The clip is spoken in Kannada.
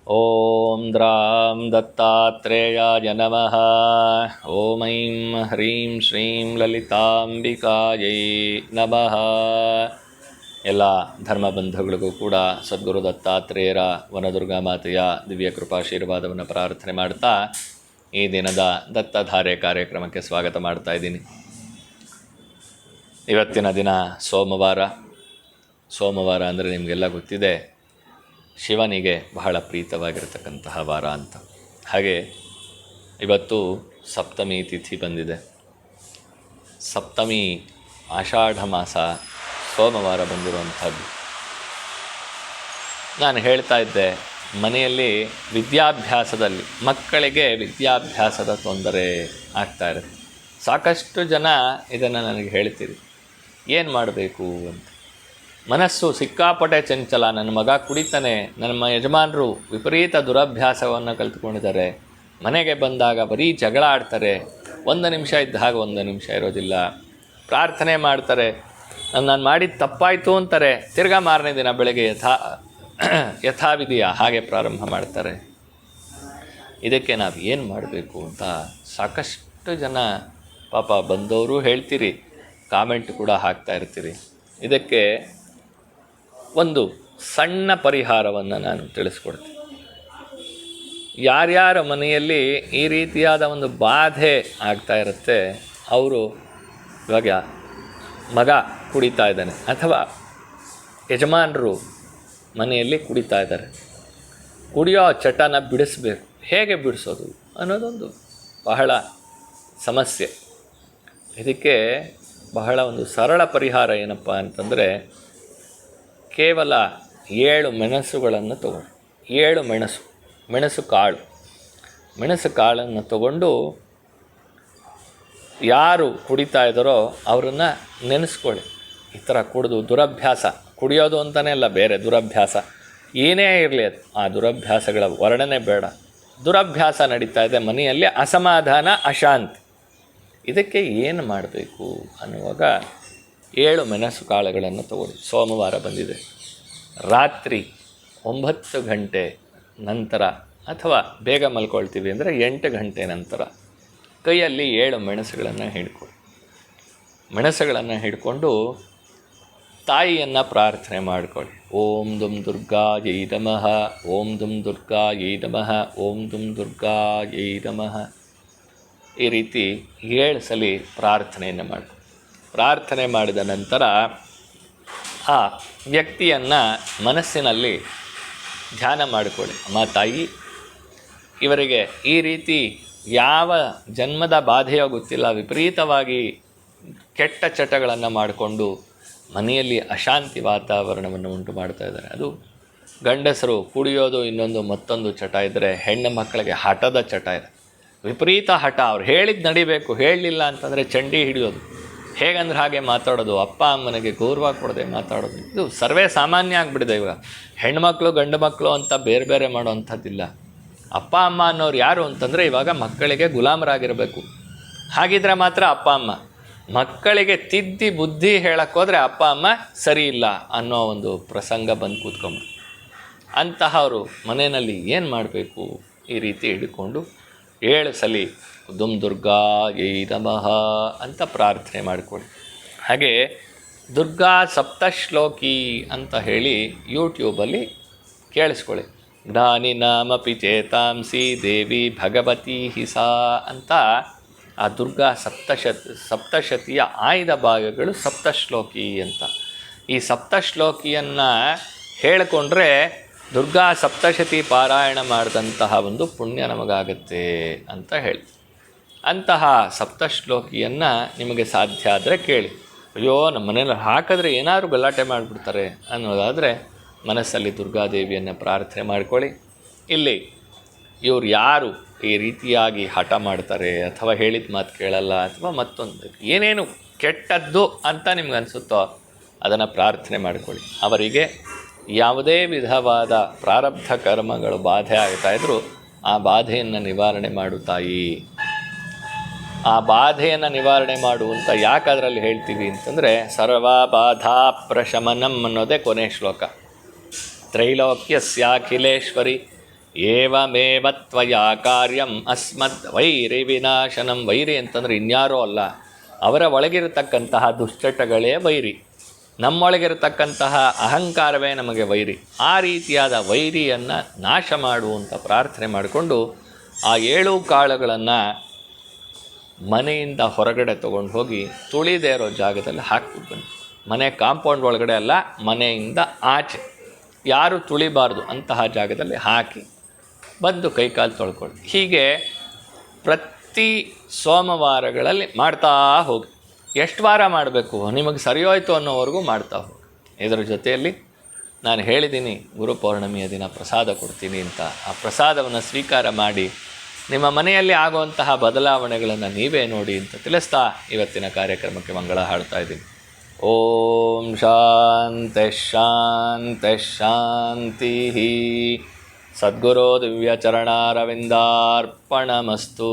ಓಂ ದ್ರಾಂ ದತ್ತಾತ್ರೇಯಾಯ ನಮಃ. ಓಂ ಐಂ ಹ್ರೀಂ ಶ್ರೀಂ ಲಲಿತಾಂಬಿಕಾಯೈ ನಮಃ. ಎಲ್ಲ ಧರ್ಮಬಂಧುಗಳಿಗೂ ಕೂಡ ಸದ್ಗುರು ದತ್ತಾತ್ರೇಯರ ವನದುರ್ಗಾ ಮಾತೆಯ ದಿವ್ಯ ಕೃಪಾಶೀರ್ವಾದವನ್ನು ಪ್ರಾರ್ಥನೆ ಮಾಡ್ತಾ ಈ ದಿನದ ದತ್ತಧಾರೆ ಕಾರ್ಯಕ್ರಮಕ್ಕೆ ಸ್ವಾಗತ ಮಾಡ್ತಾ ಇದ್ದೀನಿ. ಇವತ್ತಿನ ದಿನ ಸೋಮವಾರ ಅಂದರೆ ನಿಮಗೆಲ್ಲ ಗೊತ್ತಿದೆ, ಶಿವನಿಗೆ ಬಹಳ ಪ್ರೀತವಾಗಿರತಕ್ಕಂತಹ ವಾರ ಅಂತ. ಹಾಗೆ ಇವತ್ತು ಸಪ್ತಮಿ ತಿಥಿ ಬಂದಿದೆ. ಸಪ್ತಮಿ ಆಷಾಢ ಮಾಸ ಸೋಮವಾರ ಬಂದಿರುವಂಥದ್ದು. ನಾನು ಹೇಳ್ತಾ ಇದ್ದೆ, ಮನೆಯಲ್ಲಿ ವಿದ್ಯಾಭ್ಯಾಸದಲ್ಲಿ ಮಕ್ಕಳಿಗೆ ವಿದ್ಯಾಭ್ಯಾಸದ ತೊಂದರೆ ಆಗ್ತಾ ಇರುತ್ತೆ. ಸಾಕಷ್ಟು ಜನ ಇದನ್ನು ನನಗೆ ಹೇಳ್ತೀರಿ, ಏನು ಮಾಡಬೇಕು ಅಂತ. ಮನಸ್ಸು ಸಿಕ್ಕಾಪಟ್ಟೆ ಚಂಚಲ. ನನ್ನ ಮಗ ಕುಡಿತಾನೆ, ನಮ್ಮ ಯಜಮಾನರು ವಿಪರೀತ ದುರಭ್ಯಾಸವನ್ನು ಕಲ್ತ್ಕೊಂಡಿದ್ದಾರೆ, ಮನೆಗೆ ಬಂದಾಗ ಬರೀ ಜಗಳ ಆಡ್ತಾರೆ, ಒಂದು ನಿಮಿಷ ಇದ್ದ ಹಾಗೆ ಒಂದು ನಿಮಿಷ ಇರೋದಿಲ್ಲ, ಪ್ರಾರ್ಥನೆ ಮಾಡ್ತಾರೆ, ನಾನು ಮಾಡಿದ ತಪ್ಪಾಯಿತು ಅಂತಾರೆ, ತಿರ್ಗಾ ಮಾರನೇ ದಿನ ಬೆಳಗ್ಗೆ ಯಥಾವಿಧಿಯ ಹಾಗೆ ಪ್ರಾರಂಭ ಮಾಡ್ತಾರೆ. ಇದಕ್ಕೆ ನಾವು ಏನು ಮಾಡಬೇಕು ಅಂತ ಸಾಕಷ್ಟು ಜನ ಪಾಪ ಬಂದವರು ಹೇಳ್ತೀರಿ, ಕಾಮೆಂಟ್ ಕೂಡ ಹಾಕ್ತಾ ಇರ್ತೀರಿ. ಇದಕ್ಕೆ ಒಂದು ಸಣ್ಣ ಪರಿಹಾರವನ್ನು ನಾನು ತಿಳಿಸ್ಕೊಡ್ತೀನಿ. ಯಾರ್ಯಾರ ಮನೆಯಲ್ಲಿ ಈ ರೀತಿಯಾದ ಒಂದು ಬಾಧೆ ಆಗ್ತಾ ಇರುತ್ತೆ, ಅವರು ಇವಾಗ ಮಗ ಕುಡಿತಾ ಇದ್ದಾನೆ ಅಥವಾ ಯಜಮಾನರು ಮನೆಯಲ್ಲಿ ಕುಡಿತಾ ಇದ್ದಾರೆ, ಕುಡಿಯೋ ಚಟನ ಬಿಡಿಸ್ಬೇಕು. ಹೇಗೆ ಬಿಡಿಸೋದು ಅನ್ನೋದೊಂದು ಬಹಳ ಸಮಸ್ಯೆ. ಇದಕ್ಕೆ ಬಹಳ ಒಂದು ಸರಳ ಪರಿಹಾರ ಏನಪ್ಪ ಅಂತಂದರೆ, ಕೇವಲ 7 ಮೆಣಸುಗಳನ್ನು ತಗೊಂಡು, 7 ಮೆಣಸು ಕಾಳನ್ನು ತಗೊಂಡು ಯಾರು ಕುಡಿತಾ ಇದ್ದಾರೋ ಅವರನ್ನು ನೆನೆಸ್ಕೊಳ್ಳಿ. ಈ ಥರ ಕುಡಿದು ದುರಭ್ಯಾಸ, ಕುಡಿಯೋದು ಅಂತಲೇ ಅಲ್ಲ, ಬೇರೆ ದುರಭ್ಯಾಸ ಏನೇ ಇರಲಿ, ಅದು ಆ ದುರಭ್ಯಾಸಗಳ ವರ್ಣನೆ ಬೇಡ. ದುರಭ್ಯಾಸ ನಡೀತಾ ಇದೆ ಮನೆಯಲ್ಲಿ, ಅಸಮಾಧಾನ, ಅಶಾಂತಿ. ಇದಕ್ಕೆ ಏನು ಮಾಡಬೇಕು ಅನ್ನುವಾಗ 7 ಮೆಣಸು ಕಾಳುಗಳನ್ನು ತಗೊಳ್ಳಿ. ಸೋಮವಾರ ಬಂದಿದೆ, ರಾತ್ರಿ 9 ಗಂಟೆ ನಂತರ ಅಥವಾ ಬೇಗ ಮಲ್ಕೊಳ್ತೀವಿ ಅಂದರೆ 8 ಗಂಟೆ ನಂತರ ಕೈಯಲ್ಲಿ 7 ಮೆಣಸುಗಳನ್ನು ಹಿಡ್ಕೊಳ್ಳಿ. ಮೆಣಸುಗಳನ್ನು ಹಿಡ್ಕೊಂಡು ತಾಯಿಯನ್ನು ಪ್ರಾರ್ಥನೆ ಮಾಡಿಕೊಳ್ಳಿ. ಓಂ ದುಂ ದುರ್ಗಾಯೈ ನಮಃ, ಓಂ ದುಂ ದುರ್ಗಾಯೈ ನಮಃ, ಓಂ ದುಂ ದುರ್ಗಾಯೈ ನಮಃ. ಈ ರೀತಿ 7 ಸಲ ಪ್ರಾರ್ಥನೆಯನ್ನು ಮಾಡಿ. ಪ್ರಾರ್ಥನೆ ಮಾಡಿದ ನಂತರ ಆ ವ್ಯಕ್ತಿಯನ್ನು ಮನಸ್ಸಿನಲ್ಲಿ ಧ್ಯಾನ ಮಾಡಿಕೊಳ್ಳಿ. ಅಮ್ಮ ತಾಯಿ, ಇವರಿಗೆ ಈ ರೀತಿ ಯಾವ ಜನ್ಮದ ಬಾಧೆಯೋ ಗೊತ್ತಿಲ್ಲ, ವಿಪರೀತವಾಗಿ ಕೆಟ್ಟ ಚಟಗಳನ್ನು ಮಾಡಿಕೊಂಡು ಮನೆಯಲ್ಲಿ ಅಶಾಂತಿ ವಾತಾವರಣವನ್ನು ಉಂಟು ಮಾಡ್ತಾ ಇದ್ದಾರೆ. ಅದು ಗಂಡಸರು ಕುಡಿಯೋದು, ಮತ್ತೊಂದು ಚಟ ಇದ್ದರೆ, ಹೆಣ್ಣು ಮಕ್ಕಳಿಗೆ ಹಠದ ಚಟ ಇದೆ, ವಿಪರೀತ ಹಠ. ಅವ್ರು ಹೇಳಿದ್ದು ನಡಿಬೇಕು, ಹೇಳಲಿಲ್ಲ ಅಂತಂದರೆ ಚಂಡಿ ಹಿಡಿಯೋದು, ಹೇಗಂದ್ರೆ ಹಾಗೆ ಮಾತಾಡೋದು, ಅಪ್ಪ ಅಮ್ಮನಿಗೆ ಗೌರವ ಕೊಡದೆ ಮಾತಾಡೋದು. ಇದು ಸರ್ವೇ ಸಾಮಾನ್ಯ ಆಗಿಬಿಟ್ಟಿದೆ ಇವಾಗ. ಹೆಣ್ಮಕ್ಳು ಗಂಡು ಮಕ್ಕಳು ಅಂತ ಬೇರೆ ಬೇರೆ ಮಾಡೋವಂಥದ್ದಿಲ್ಲ. ಅಪ್ಪ ಅಮ್ಮ ಅನ್ನೋರು ಯಾರು ಅಂತಂದರೆ ಇವಾಗ ಮಕ್ಕಳಿಗೆ ಗುಲಾಮರಾಗಿರಬೇಕು. ಹಾಗಿದ್ರೆ ಮಾತ್ರ ಅಪ್ಪ ಅಮ್ಮ. ಮಕ್ಕಳಿಗೆ ತಿದ್ದಿ ಬುದ್ಧಿ ಹೇಳೋಕ್ಕೋದ್ರೆ ಅಪ್ಪ ಅಮ್ಮ ಸರಿ ಇಲ್ಲ ಅನ್ನೋ ಒಂದು ಪ್ರಸಂಗ ಬಂದು ಕೂತ್ಕೊಂಡ್ರು. ಅಂತಹವರು ಮನೆಯಲ್ಲಿ ಏನು ಮಾಡಬೇಕು, ಈ ರೀತಿ ಹಿಡ್ಕೊಂಡು 7 ಸಲ ದುಂ ದುರ್ಗಾಯೈ ನಮಃ ಅಂತ ಪ್ರಾರ್ಥನೆ ಮಾಡಿಕೊಳ್ಳಿ. ಹಾಗೆ ದುರ್ಗಾ ಸಪ್ತಶ್ಲೋಕಿ ಅಂತ ಹೇಳಿ ಯೂಟ್ಯೂಬಲ್ಲಿ ಕೇಳಿಸ್ಕೊಳ್ಳಿ. ಜ್ಞಾನಿ ನಾಮಪಿ ಚೇತಾಂಸಿ ದೇವಿ ಭಗವತಿ ಹಿಸಾ ಅಂತ ಆ ದುರ್ಗಾ ಸಪ್ತಶತಿಯ ಆಯ್ದ ಭಾಗಗಳು ಸಪ್ತಶ್ಲೋಕಿ ಅಂತ. ಈ ಸಪ್ತಶ್ಲೋಕಿಯನ್ನು ಹೇಳಿಕೊಂಡ್ರೆ ದುರ್ಗಾ ಸಪ್ತಶತಿ ಪಾರಾಯಣ ಮಾಡಿದಂತಹ ಒಂದು ಪುಣ್ಯ ನಮಗಾಗತ್ತೆ ಅಂತ ಹೇಳಿ. ಅಂತಹ ಸಪ್ತಶ್ಲೋಕಿಯನ್ನು ನಿಮಗೆ ಸಾಧ್ಯ ಆದರೆ ಕೇಳಿ. ಅಯ್ಯೋ, ನಮ್ಮ ಮನೇಲಿ ಹಾಕಿದ್ರೆ ಏನಾದರೂ ಗಲಾಟೆ ಮಾಡಿಬಿಡ್ತಾರೆ ಅನ್ನೋದಾದರೆ ಮನಸ್ಸಲ್ಲಿ ದುರ್ಗಾದೇವಿಯನ್ನು ಪ್ರಾರ್ಥನೆ ಮಾಡ್ಕೊಳ್ಳಿ. ಇಲ್ಲಿ ಇವ್ರು ಯಾರು ಈ ರೀತಿಯಾಗಿ ಹಠ ಮಾಡ್ತಾರೆ ಅಥವಾ ಹೇಳಿದ ಮಾತು ಕೇಳಲ್ಲ ಅಥವಾ ಮತ್ತೊಂದು ಏನೇನು ಕೆಟ್ಟದ್ದು ಅಂತ ನಿಮ್ಗೆ ಅನಿಸುತ್ತೋ ಅದನ್ನು ಪ್ರಾರ್ಥನೆ ಮಾಡಿಕೊಳ್ಳಿ. ಅವರಿಗೆ ಯಾವುದೇ ವಿಧವಾದ ಪ್ರಾರಬ್ಧ ಕರ್ಮಗಳು ಬಾಧೆ ಆಗ್ತಾಯಿದ್ರು ಆ ಬಾಧೆಯನ್ನು ನಿವಾರಣೆ ಮಾಡು ತಾಯಿ. ಆ ಬಾಧೆಯನ್ನು ನಿವಾರಣೆ ಮಾಡುವಂತ ಯಾಕೆ ಅದರಲ್ಲಿ ಹೇಳ್ತೀವಿ ಅಂತಂದರೆ, ಸರ್ವ ಬಾಧಾ ಪ್ರಶಮನಂ ಅನ್ನೋದೇ ಕೊನೆ ಶ್ಲೋಕ. ತ್ರೈಲೋಕ್ಯಸ್ಯಾಖಿಲೇಶ್ವರಿ ಏವಮೇವ ತ್ವಯಾ ಕಾರ್ಯಂ ಅಸ್ಮದ್ ವೈರಿ ವಿನಾಶನಂ. ವೈರಿ ಅಂತಂದರೆ ಇನ್ಯಾರೂ ಅಲ್ಲ, ಅವರ ಒಳಗಿರತಕ್ಕಂತಹ ದುಶ್ಚಟಗಳೇ ವೈರಿ, ನಮ್ಮೊಳಗಿರತಕ್ಕಂತಹ ಅಹಂಕಾರವೇ ನಮಗೆ ವೈರಿ. ಆ ರೀತಿಯಾದ ವೈರಿಯನ್ನು ನಾಶ ಮಾಡುವಂಥ ಪ್ರಾರ್ಥನೆ ಮಾಡಿಕೊಂಡು ಆ 7 ಕಾಳುಗಳನ್ನು ಮನೆಯಿಂದ ಹೊರಗಡೆ ತೊಗೊಂಡು ಹೋಗಿ ತುಳಿದೇ ಇರೋ ಜಾಗದಲ್ಲಿ ಹಾಕ್ಬಿಟ್ಟು ಬನ್ನಿ. ಮನೆ ಕಾಂಪೌಂಡ್ ಒಳಗಡೆ ಅಲ್ಲ, ಮನೆಯಿಂದ ಆಚೆ ಯಾರು ತುಳಿಬಾರ್ದು ಅಂತಹ ಜಾಗದಲ್ಲಿ ಹಾಕಿ ಬಂದು ಕೈಕಾಲು ತೊಳ್ಕೊಳ್ಳಿ. ಹೀಗೆ ಪ್ರತಿ ಸೋಮವಾರಗಳಲ್ಲಿ ಮಾಡ್ತಾ ಹೋಗಿ. ಎಷ್ಟು ವಾರ ಮಾಡಬೇಕು, ನಿಮಗೆ ಸರಿಯೋಯ್ತು ಅನ್ನೋವರೆಗೂ ಮಾಡ್ತಾ ಹೋಗಿ. ಇದರ ಜೊತೆಯಲ್ಲಿ ನಾನು ಹೇಳಿದ್ದೀನಿ ಗುರು ಪೌರ್ಣಮಿಯ ದಿನ ಪ್ರಸಾದ ಕೊಡ್ತೀನಿ ಅಂತ. ಆ ಪ್ರಸಾದವನ್ನು ಸ್ವೀಕಾರ ಮಾಡಿ ನಿಮ್ಮ ಮನೆಯಲ್ಲಿ ಆಗುವಂತಹ ಬದಲಾವಣೆಗಳನ್ನು ನೀವೇ ನೋಡಿ ಅಂತ ತಿಳಿಸ್ತಾ ಇವತ್ತಿನ ಕಾರ್ಯಕ್ರಮಕ್ಕೆ ಮಂಗಳ ಹಾಡ್ತಾ ಇದ್ದೀನಿ. ಓಂ ಶಾಂತಿ ಶಾಂತಿ ಶಾಂತಿ. ಸದ್ಗುರು ದಿವ್ಯಚರಣಾರವಿಂದಾರ್ಪಣಮಸ್ತು.